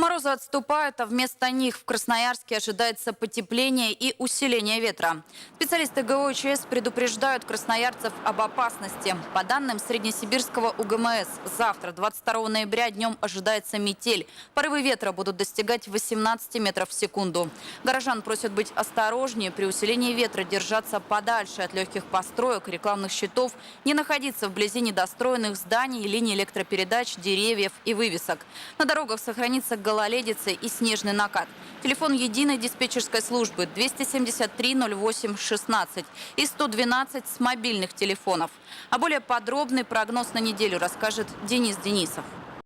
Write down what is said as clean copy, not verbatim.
Морозы отступают, а вместо них в Красноярске ожидается потепление и усиление ветра. Специалисты ГОЧС предупреждают красноярцев об опасности. По данным Среднесибирского УГМС, завтра, 22 ноября, днем ожидается метель. Порывы ветра будут достигать 18 метров в секунду. Горожан просят быть осторожнее, при усилении ветра держаться подальше от легких построек, рекламных щитов, не находиться вблизи недостроенных зданий, линий электропередач, деревьев и вывесок. На дорогах сохранится гололедица и снежный накат. Телефон единой диспетчерской службы 273 08 16 и 112 с мобильных телефонов. А более подробный прогноз на неделю расскажет Денис Денисов.